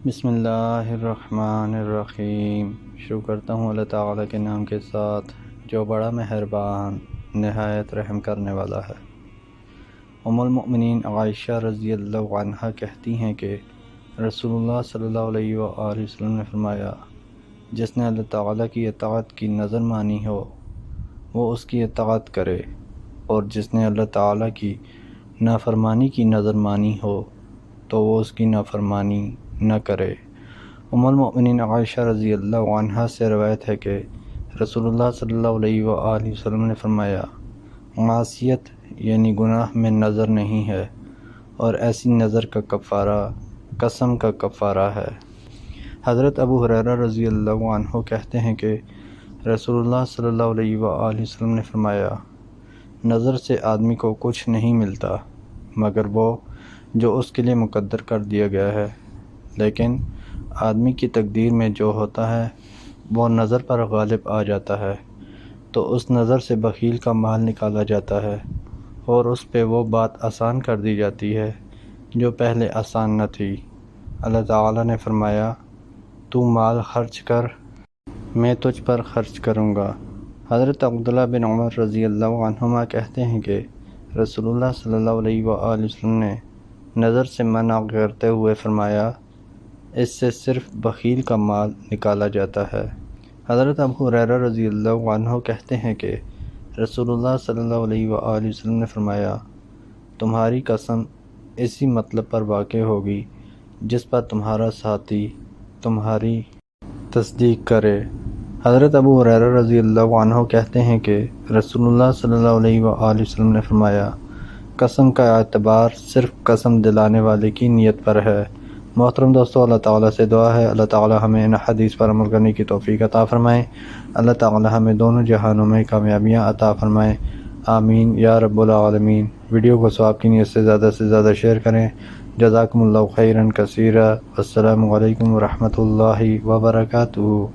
بسم اللہ الرحمن الرحیم۔ شروع کرتا ہوں اللہ تعالیٰ کے نام کے ساتھ جو بڑا مہربان نہایت رحم کرنے والا ہے۔ ام المؤمنین عائشہ رضی اللہ عنہا کہتی ہیں کہ رسول اللہ صلی اللہ علیہ وآلہ وسلم نے فرمایا، جس نے اللہ تعالیٰ کی اطاعت کی نظر مانی ہو وہ اس کی اطاعت کرے، اور جس نے اللہ تعالیٰ کی نافرمانی کی نظر مانی ہو تو وہ اس کی نافرمانی نہ کرے۔ ام المؤمنین عائشہ رضی اللہ عنہا سے روایت ہے کہ رسول اللہ صلی اللہ علیہ وآلہ وسلم نے فرمایا، معصیت یعنی گناہ میں نظر نہیں ہے، اور ایسی نظر کا کفارہ قسم کا کفارہ ہے۔ حضرت ابو ہریرہ رضی اللہ عنہ کہتے ہیں کہ رسول اللہ صلی اللہ علیہ وآلہ وسلم نے فرمایا، نظر سے آدمی کو کچھ نہیں ملتا مگر وہ جو اس کے لیے مقدر کر دیا گیا ہے، لیکن آدمی کی تقدیر میں جو ہوتا ہے وہ نظر پر غالب آ جاتا ہے، تو اس نظر سے بخیل کا مال نکالا جاتا ہے اور اس پہ وہ بات آسان کر دی جاتی ہے جو پہلے آسان نہ تھی۔ اللہ تعالیٰ نے فرمایا، تو مال خرچ کر، میں تجھ پر خرچ کروں گا۔ حضرت عبداللہ بن عمر رضی اللہ عنہما کہتے ہیں کہ رسول اللہ صلی اللہ علیہ وآلہ وسلم نے نظر سے منع کرتے ہوئے فرمایا، اس سے صرف بخیل کا مال نکالا جاتا ہے۔ حضرت ابو ہریرہ رضی اللہ عنہ کہتے ہیں کہ رسول اللہ صلی اللہ علیہ وآلہ وسلم نے فرمایا، تمہاری قسم اسی مطلب پر واقع ہوگی جس پر تمہارا ساتھی تمہاری تصدیق کرے۔ حضرت ابو ہریرہ رضی اللہ عنہ کہتے ہیں کہ رسول اللہ صلی اللہ علیہ وآلہ وسلم نے فرمایا، قسم کا اعتبار صرف قسم دلانے والے کی نیت پر ہے۔ محترم دوستو، اللہ تعالیٰ سے دعا ہے اللہ تعالیٰ ہمیں ان حدیث پر عمل کرنے کی توفیق عطا فرمائے۔ اللہ تعالیٰ ہمیں دونوں جہانوں میں کامیابیاں عطا فرمائے، آمین یا رب العالمین۔ ویڈیو کو ثواب کی نیت سے زیادہ شیئر کریں۔ جزاکم اللہ خیرا کثیرا۔ السلام علیکم ورحمۃ اللہ وبرکاتہ۔